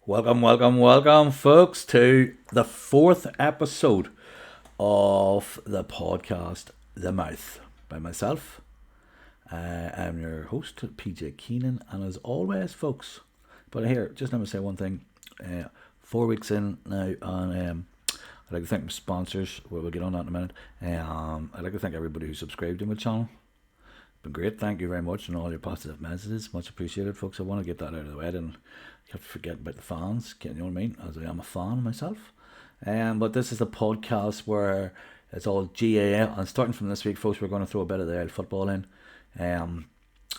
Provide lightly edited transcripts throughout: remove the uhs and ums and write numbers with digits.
Welcome, folks, to the fourth episode of the podcast, The Mouth, by myself. I'm your host, PJ Keenan, and as always, folks, but here, just let me say one thing. 4 weeks in now, and I'd like to thank my sponsors. We'll get on that in a minute. I'd like to thank everybody who subscribed to my channel. Been great, thank you very much, and all your positive messages, much appreciated, folks. I want to get that out of the way, and you have to forget about the fans, you know what I mean, as I am a fan myself. But this is the podcast where it's all GAA, and starting from this week, folks, we're going to throw a bit of the football in, and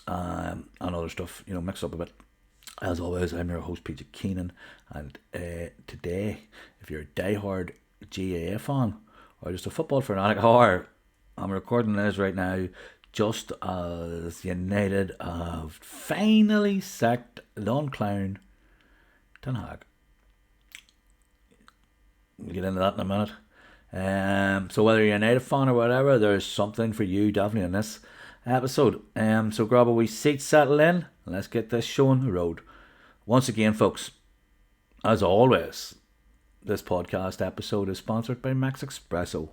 other stuff, mixed up a bit. As always, I'm your host, PJ Keenan, and today, if you're a diehard GAA fan, or just a football fanatic, or I'm recording this right now, just as United have finally sacked Don Clown Ten Hag. We'll get into that in a minute. So whether you're a United fan or whatever, there's something for you definitely in this episode. So grab a wee seat, settle in, and let's get this show on the road. Once again, folks, as always, this podcast episode is sponsored by Max Espresso.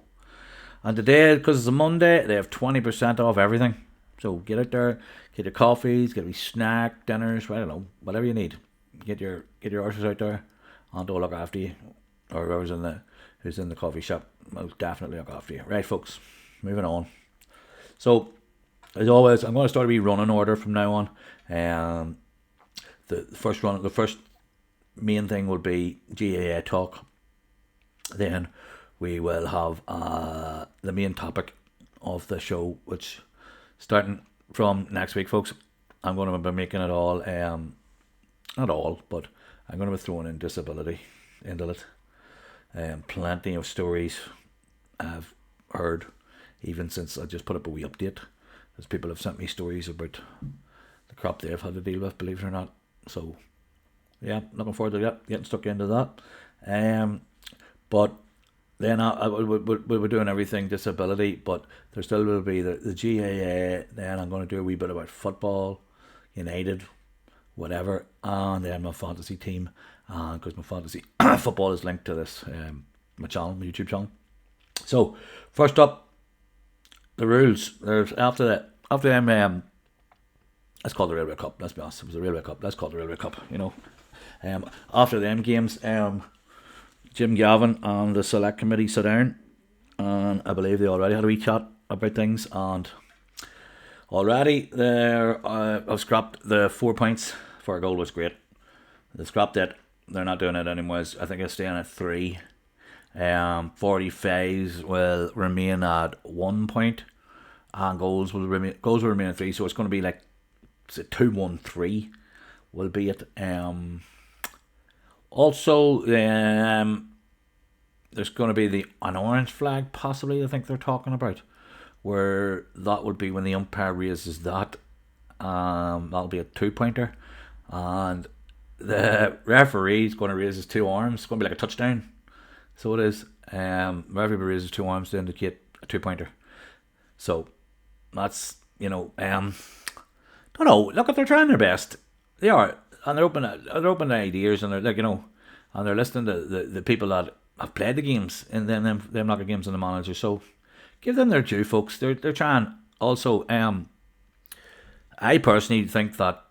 And today, because it's a Monday, they have 20% off everything. So get out there, get your coffees, get a wee snack, dinners, I don't know, whatever you need. Get your horses out there, and they'll look after you. Or who's in the coffee shop, will definitely look after you. Right, folks, moving on. So, as always, I'm going to start a wee running order from now on. The first main thing will be GAA talk. Then we will have the main topic of the show, which starting from next week, folks, I'm going to be making it all, not all, but I'm going to be throwing in disability into it. Plenty of stories I've heard, even since I just put up a wee update, as people have sent me stories about the crap they've had to deal with, believe it or not. So, yeah, looking forward to getting stuck into that. But then we're doing everything disability, but there still will be the GAA. Then I'm going to do a wee bit about football, United, whatever, and then my fantasy team, because my fantasy football is linked to this my channel, my YouTube channel. So first up, the rules. There's after them. Let's call it the Railway Cup. Let's be honest, it was the Railway Cup. Let's call it the Railway Cup. After them games, Jim Gavin and the select committee sat down, and I believe they already had a wee chat about things, and already I've scrapped the 4 points for a goal was great. They scrapped it. They're not doing it anymore. I think it's staying at 3. 45s will remain at 1 point, and goals will remain at 3. So it's going to be like 2-1-3 will be it. Also, there's going to be an orange flag, possibly, I think they're talking about, where that would be when the umpire raises that. That'll be a 2-pointer. And the referee is going to raise his 2 arms. It's going to be like a touchdown. So it is. Referee raises 2 arms to indicate a 2-pointer. So that's, don't know. Look, if they're trying their best, they are. And they're open to ideas, and they're and they're listening to the people that have played the games and then them not the games and the manager. So give them their due, folks. They're trying. Also, I personally think that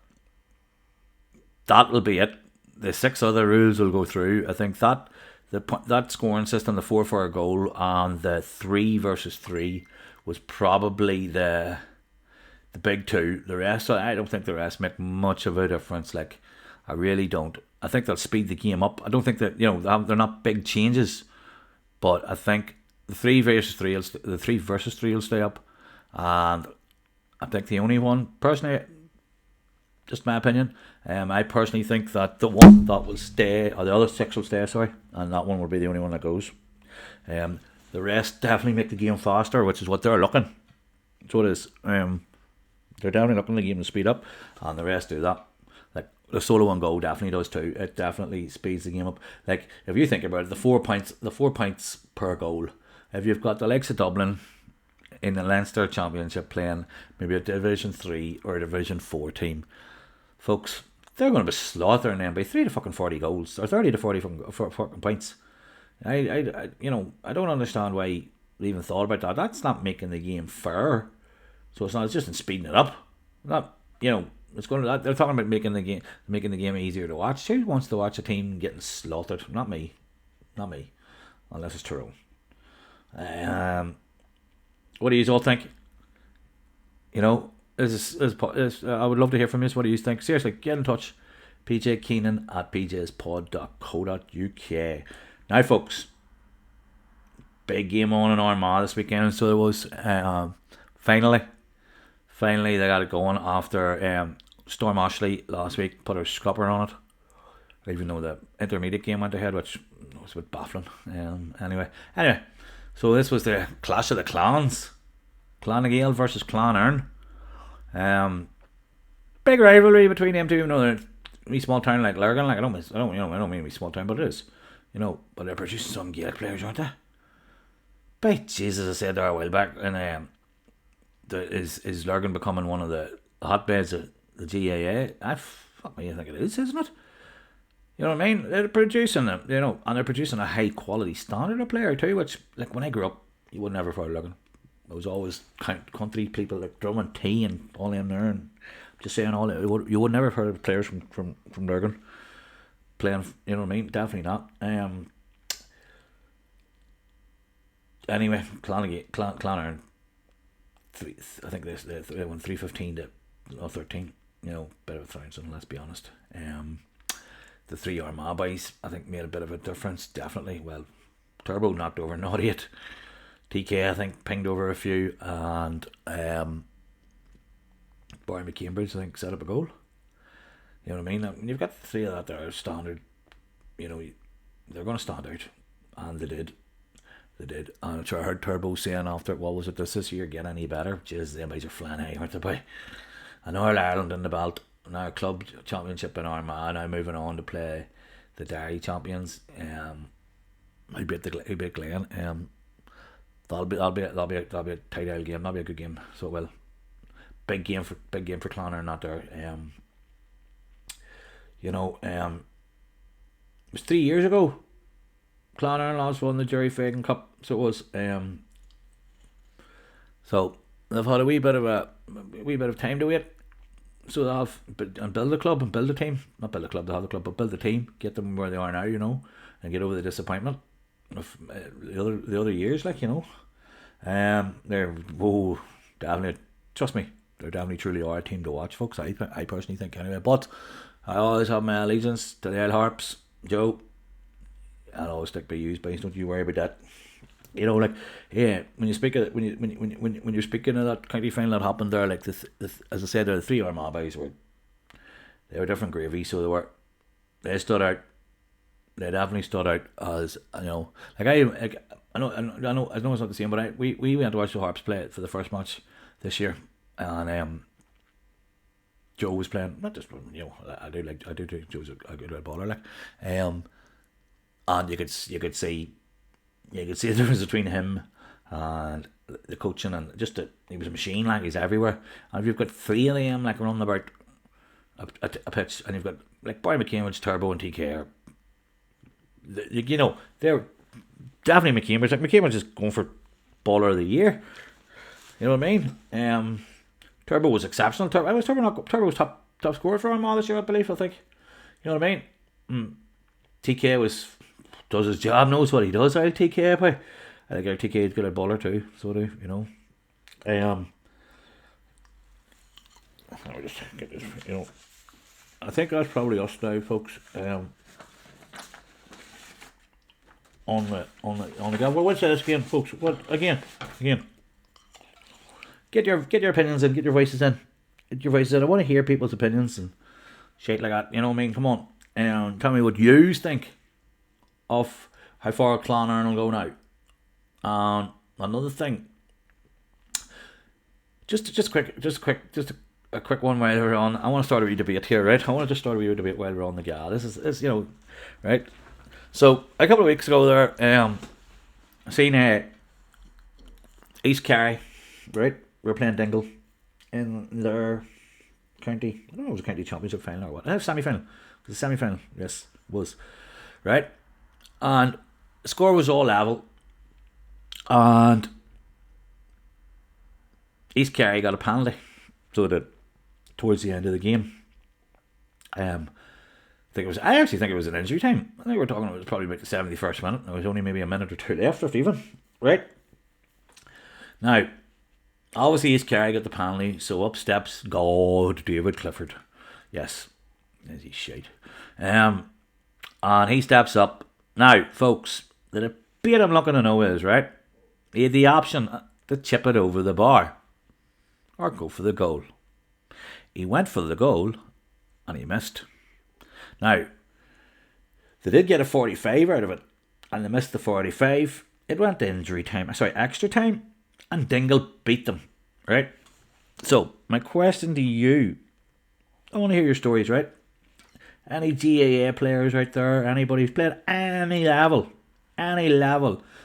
will be it. The 6 other rules will go through. I think that that scoring system, the 4 for a goal and the 3 versus 3, was probably the big 2. The rest, I don't think the rest make much of a difference. Like, I really don't. I think they'll speed the game up. I don't think that they're not big changes, but I think the 3 versus 3 will stay up, and I think the only one, personally, just my opinion, I personally think that the one that will stay, or the other 6 will stay, sorry, and that one will be the only one that goes. The rest definitely make the game faster, which is what they're looking. So it is. They're definitely looking at the game to speed up, and the rest do that. Like, the solo one goal definitely does too. It definitely speeds the game up. Like, if you think about it, the 4 points per goal. If you've got the likes of Dublin in the Leinster Championship playing maybe a Division 3 or a Division 4 team, folks, they're going to be slaughtering them by 3 to fucking 40 goals or 30 to 40 fucking points. I don't understand why they even thought about that. That's not making the game fair. So it's not. It's just in speeding it up. Not it's going to. They're talking about making the game easier to watch. Who wants to watch a team getting slaughtered? Not me. Unless it's true. What do you all think? I would love to hear from you. What do you think? Seriously, get in touch. PJ Keenan at pjspod.co.uk. Now, folks, big game on in Armagh this weekend. So there was finally they got it going after Storm Ashley last week put a scupper on it. Even though the intermediate game went ahead, which was a bit baffling. Anyway, so this was the clash of the clans. Clan Gael versus Clan Erne. Big rivalry between them two. They're a small town like Lurgan. Like I don't mean a small town, but it is. But they're producing some Gaelic players, aren't they? By Jesus, I said there a while back, and is Lurgan becoming one of the hotbeds of the GAA? I think it is, isn't it? You know what I mean? They're producing them, and they're producing a high quality standard of player too. Which, like when I grew up, you would never follow Lurgan. It was always country people like Drummond T and all them there, and just saying you would never have heard of players from Lurgan playing. You know what I mean? Definitely not. Anyway, Clan Erne. I think they won 3-15 to 13. Bit of a trouncing, let's be honest. The 3 Armagh boys, I think, made a bit of a difference. Definitely. Well, Turbo knocked over Naughty it. TK, I think, pinged over a few, and Barry McCambridge, I think, set up a goal. You know what I mean? When you've got 3 of that that are standard, they're going to stand out, and they did. And I'm sure I heard Turbo saying after, what was it, does this year get any better? Jeez, them boys are flying high, aren't they, boy? And All Ireland in the belt, now club championship in Armagh, now moving on to play the Derry champions. Who beat Glen? That'll be a tight old game. That'll be a good game. So well, big game for Clan Erne, not there. It was 3 years ago. Clan Erne last won the Jerry Fagan Cup. So it was. So they've had a wee bit of time to wait. So they have and build a club and build a team. Not build a club, they have a club, but build a team. Get them where they are now, and get over the disappointment of the other years, like. They're definitely, trust me, they definitely truly are a team to watch, folks. I personally think anyway. But I always have my allegiance to the Old Harps, Joe. I'll always stick by you, but don't you worry about that. When you speak of when you're speaking of that county final that happened there, like as I said, the 3 Armagh boys they were different gravy, so they stood out. They definitely stood out as I know it's not the same, but we went to watch the Harps play it for the first match this year, and Joe was playing. Not just I do think Joe's a good red baller, like, and you could see the difference between him and the coaching, and just he was a machine, like he's everywhere. And if you've got 3 of them like running about a pitch, and you've got like Barry McCambridge, Turbo, and TK. They're definitely McCambridge. Like McCambridge is going for baller of the year. You know what I mean? Turbo was exceptional. Turbo was top scorer for Armagh this year, I believe. I think. You know what I mean? TK does his job, knows what he does. I'll TK boy. I think TK is good at baller too. So do Let me just get this. I think that's probably us now, folks. On the game. Well, what's this again, folks? What again? Get your opinions in, get your voices in. I want to hear people's opinions and shit like that. You know what I mean? Come on. Tell me what you think of how far Clan Erne will go now. Another thing. Just a quick one while we're on. I want to start a wee debate here, right? I want to just start a wee debate while we're on the GAA. This is right. So a couple of weeks ago there, I seen East Kerry, right? We're playing Dingle in their county. I don't know if it was a county championship final or what. Semi-final. It was a semi-final. Yes, it was. Right? And the score was all level. And East Kerry got a penalty. So that towards the end of the game. I actually think it was an injury time. I think we're talking about it was probably about the 71st minute. There was only maybe a minute or two left, if even. Right? Now, obviously East Kerry got the penalty, so up steps God David Clifford. Yes, he's shite. And he steps up. Now, folks, the debate I'm looking to know is, right, he had the option to chip it over the bar or go for the goal. He went for the goal and he missed. Now, they did get a 45 out of it and they missed the 45. It went to extra time, and Dingle beat them, right? So, my question to you, I want to hear your stories, right? Any GAA players right there, anybody who's played any level,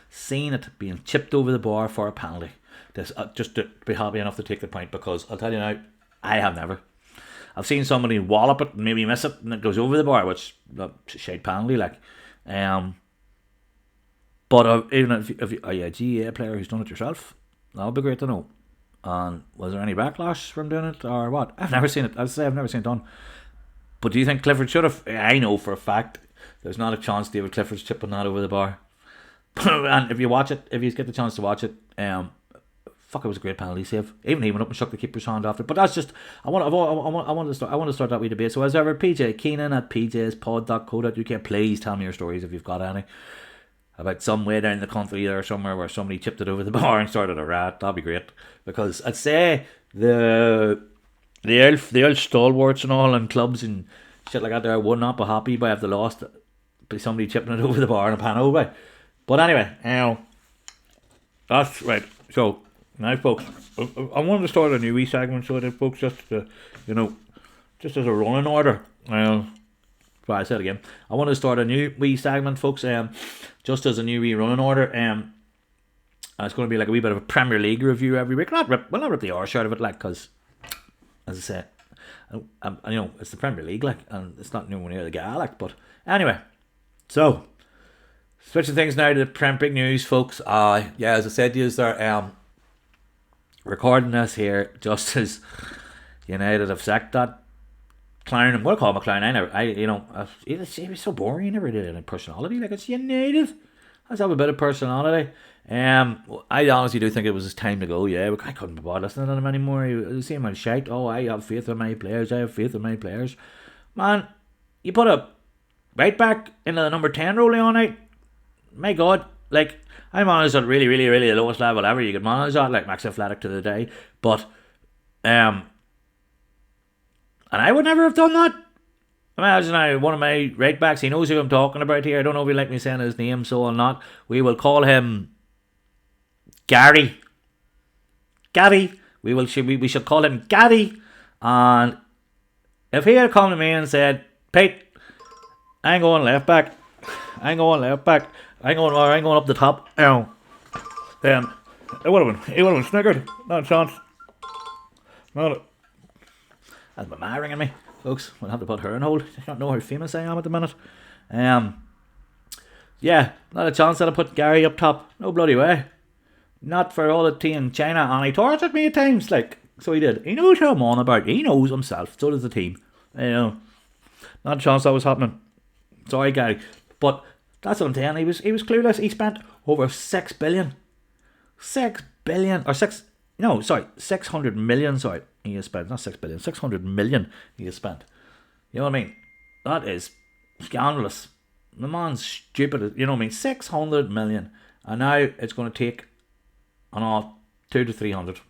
seen it being chipped over the bar for a penalty. Just to be happy enough to take the point, because I'll tell you now, I have never. I've seen somebody wallop it and maybe miss it and it goes over the bar, which shite penalty like. But even if you are you a GAA player who's done it yourself, that would be great to know. And was there any backlash from doing it or what? I've never seen it. I've never seen it done. But do you think Clifford should have? I know for a fact there's not a chance David Clifford's chipping that over the bar. And if you watch it, if you get the chance to watch it, it was a great penalty save. Even he went up and shook the keeper's hand after. But that's just I want to start that wee debate. So as ever, PJ Keenan at pjspod.co.uk. Please tell me your stories if you've got any about somewhere down the country or somewhere where somebody chipped it over the bar and started a rat. That'd be great, because I'd say the old stalwarts and all and clubs and shit like that there would not be happy by if they lost by somebody chipping it over the bar in a panel by. But anyway, that's right. So now, folks, I wanted to start a new wee segment, so that folks just just as a running order. I said again, I want to start a new wee segment, folks. Just as a new wee running order. It's going to be like a wee bit of a Premier League review every week. We'll not rip the arse out of it, like, because, as I said, it's the Premier League, like, and it's not nowhere near the GAA, like. But anyway, so switching things now to the big news, folks. As I said to you, there, recording this here just as United have sacked that clown. I'm going to call him a clown. He was so boring. He never did any personality. Like, it's United. Let's have a bit of personality. I honestly do think it was his time to go. Yeah, I couldn't be bothered listening to him anymore. He was saying my shite. Oh, I have faith in my players. Man, you put a right back into the number 10 role on it. My God, like, I managed at really, really, really the lowest level ever you could manage at, like Max Athletic to the day. But, and I would never have done that. Imagine now, one of my right backs, he knows who I'm talking about here. I don't know if he like me saying his name, so I'll not. We will call him Gary. We should call him Gary. And if he had come to me and said, Pete, I ain't going left back. I ain't going up the top. Then he would have been sniggered. Not a chance. That's my ma ringing me, folks. We'll have to put her on hold. I don't know how famous I am at the minute. Not a chance that I put Gary up top. No bloody way. Not for all the tea in China. And he tortured me at times, like, so he did. He knows how I'm on about. He knows himself. So does the team. Not a chance that was happening. Sorry, Gary. But that's what I'm saying. He was clueless. He spent over 6 billion. 6 billion. Or 600 million, sorry. He has spent, not 6 billion, 600 million he has spent. You know what I mean? That is scandalous. The man's stupid. You know what I mean? 600 million. And now it's going to take 2 to 300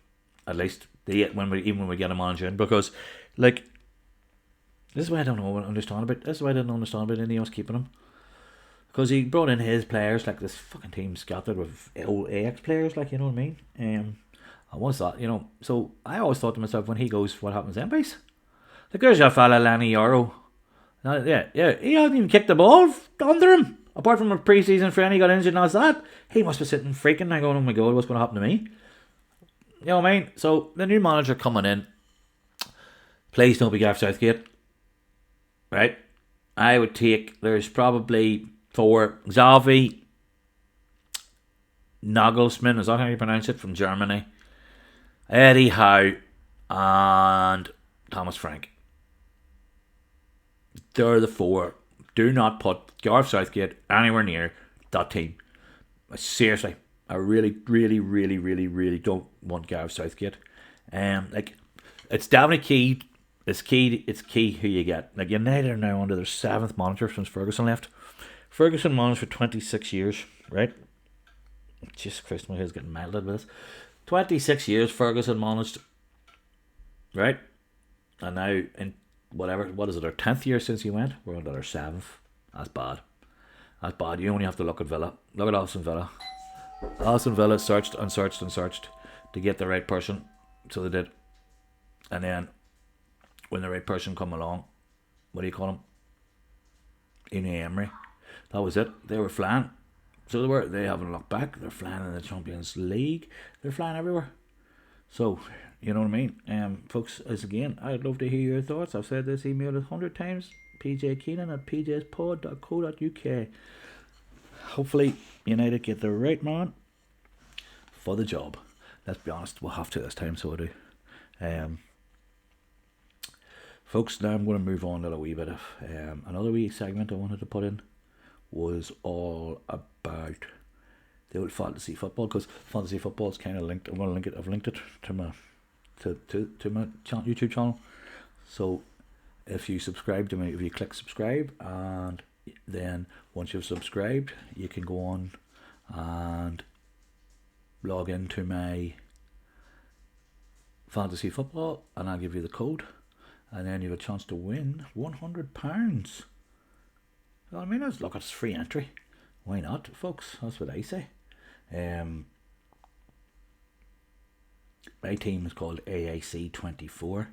at least, when we get a manager in. Because, like, this is why I don't understand about. This is why I didn't understand about Ineos keeping him. Because he brought in his players, like, this fucking team scattered with old AX players, like, you know what I mean? I once thought, so I always thought to myself, when he goes, what happens then, base? Like, there's your fella, Lenny Euro. He hasn't even kicked the ball under him. Apart from a pre-season friend, he got injured and that's that. He must be sitting freaking there going, oh my God, what's going to happen to me? You know what I mean? So, the new manager coming in, Please don't be Gareth Southgate. Right? I would take, there's probably 4. Xavi, Nagelsmann, is that how you pronounce it, from Germany? Eddie Howe, and Thomas Frank. They're the 4. Do not put Gareth Southgate anywhere near that team. Seriously, I really, really, really, really, really don't want Gareth Southgate. Like, it's definitely key. It's key who you get. Like, United are now under their 7th manager since Ferguson left. Ferguson managed for 26 years, right? Jesus Christ, my head's getting melted with this. 26 years Ferguson managed, right? And now, in what is it, our 10th year since he went? We're under our 7th. That's bad. That's bad. You only have to look at Villa. Look at Aston Villa. Aston Villa searched and searched and searched to get the right person. So they did. And then, when the right person come along, what do you call him? Unai Emery. That was it. They were flying. So they haven't looked back. They're flying in the Champions League. They're flying everywhere. So, you know what I mean? Folks, as again, I'd love to hear your thoughts. I've said this email 100 times. PJ Keenan at pjspod.co.uk. Hopefully, United get the right man for the job. Let's be honest, we'll have to this time, so I do. Folks, now I'm going to move on to a wee bit of another wee segment I wanted to put in was all about the old fantasy football, because fantasy football is kind of linked. I'm going to link it. I've linked it to my YouTube channel. So if you subscribe to me, if you click subscribe, and then once you've subscribed, you can go on and log into my fantasy football, and I'll give you the code, and then you have a chance to win £100. I mean, look, it's free entry. Why not, folks? That's what I say. My team is called AAC 24.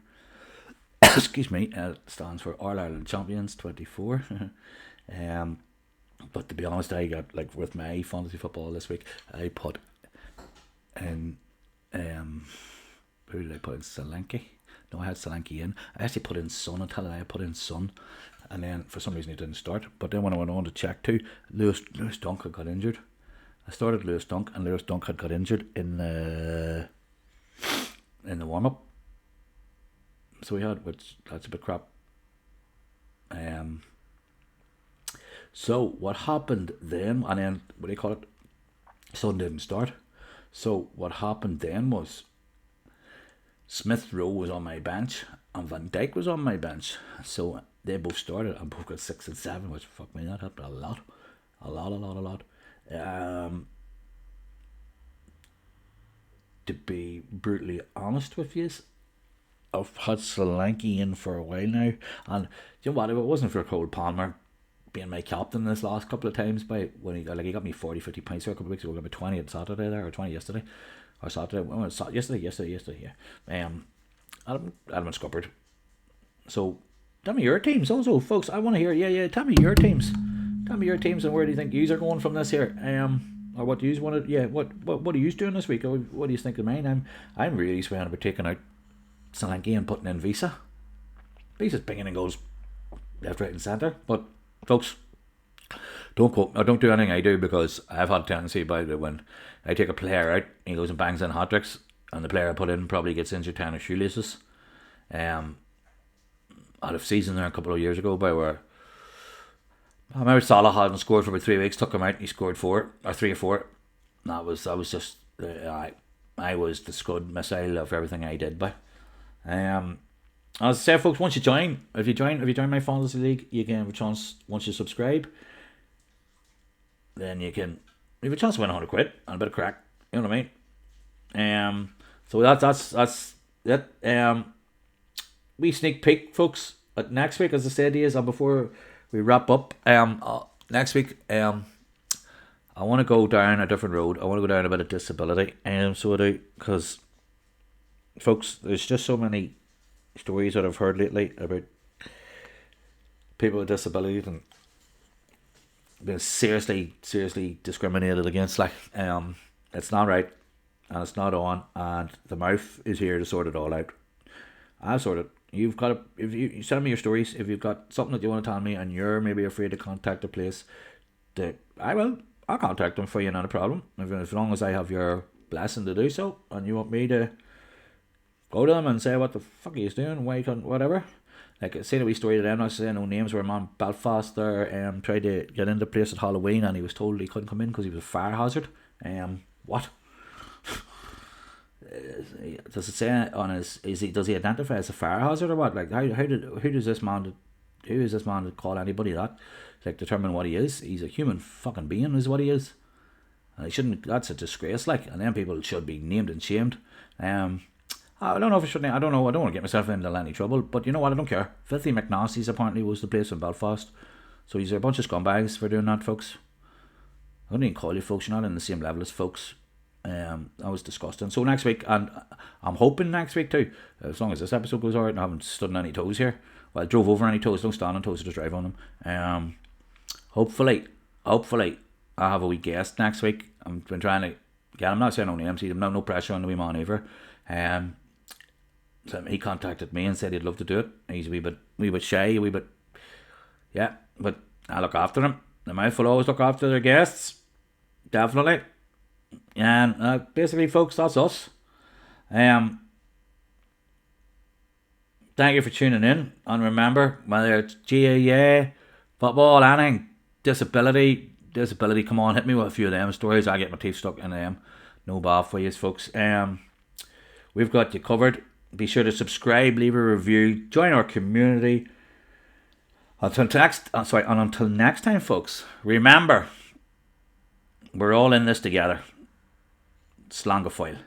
Excuse me. It stands for All Ireland Champions 24. But to be honest, I got, like, with my fantasy football this week, I put in who did I put in? Solanke. No, I had Solanke in. I actually put in Son. I tell you, I put in Son. And then for some reason he didn't start. But then when I went on to check too, Lewis Dunk had got injured. I started Lewis Dunk, and Lewis Dunk had got injured in the warm up. So we had, which that's a bit crap. So what happened then? And then what do you call it? Son didn't start. So what happened then was Smith Rowe was on my bench and Van Dijk was on my bench. So they both started and both got 6 and 7, which fuck me, that helped a lot. To be brutally honest with you, I've had Solanke in for a while now, and you know what, if it wasn't for Cole Palmer being my captain this last couple of times, by when he got me 40-50 points here a couple of weeks ago, got me 20 on Saturday there, or 20 yesterday, or Saturday, well, yesterday, yeah. Adam scuppered. So tell me your teams also, folks. I want to hear. Tell me your teams. Tell me your teams, and where do you think yous are going from this here? Or what do yous want to? Yeah, what are yous doing this week? Or what do you think of mine? I'm really swearing about taking out Solanke and putting in Visa. Visa's binging and goes left, right, and centre. But folks, don't quote. I don't do anything I do, because I've had a tendency about it when I take a player out, he goes and bangs in hat tricks, and the player I put in probably gets injured tying his shoelaces. I had a season there a couple of years ago by where I remember Salah hadn't scored for about 3 weeks, took him out and he scored 4 or 3 or 4. That was just I was the scud missile of everything I did by. As I said, folks, once you join, if you join my fantasy league, you can have a chance. Once you subscribe, then you have a chance to win £100 and a bit of crack. You know what I mean? So that's it. We sneak peek, folks, at next week, as I said, is before we wrap up. Next week, I want to go down a different road. I want to go down a bit of disability. So I do, because, folks, there's just so many stories that I've heard lately about people with disabilities and being seriously discriminated against. Like, it's not right, and it's not on, and the mouth is here to sort it all out. I've sorted. You've got if you send me your stories, if you've got something that you want to tell me, and you're maybe afraid to contact the place, that I'll contact them for you, not a problem. As long as I have your blessing to do so, and you want me to go to them and say what the fuck are you doing, why can't whatever. Like, say that we story to them, not saying no names, where a man Belfast there tried to get into the place at Halloween, and he was told he couldn't come in because he was a fire hazard. What? Does it say on his, does he identify as a fire hazard or what? Like, who is this man to call anybody that? Like, determine what he is. He's a human fucking being, is what he is. And he shouldn't. That's a disgrace. Like, and then people should be named and shamed. I don't know if I should. I don't know. I don't want to get myself into any trouble. But you know what? I don't care. Filthy McNasty's apparently was the place in Belfast. So he's a bunch of scumbags for doing that, folks. I don't even call you folks. You're not in the same level as folks. That was disgusting. So next week, and I'm hoping next week too, as long as this episode goes alright and I haven't stood on any toes here. Well, I drove over any toes, don't stand on toes, just drive on them. Hopefully, I'll have a wee guest next week. I've been trying to get him, not saying no names, no pressure on the wee man either. So he contacted me and said he'd love to do it. He's a wee bit shy, but I look after him. The mouth will always look after their guests. Definitely. And basically, folks, that's us. Thank you for tuning in. And remember, whether it's GAA, football, anything, disability, come on, hit me with a few of them stories. I get my teeth stuck in them. No bad for you, folks. We've got you covered. Be sure to subscribe, leave a review, join our community. Until next time, folks, remember, we're all in this together. Slán go fóill.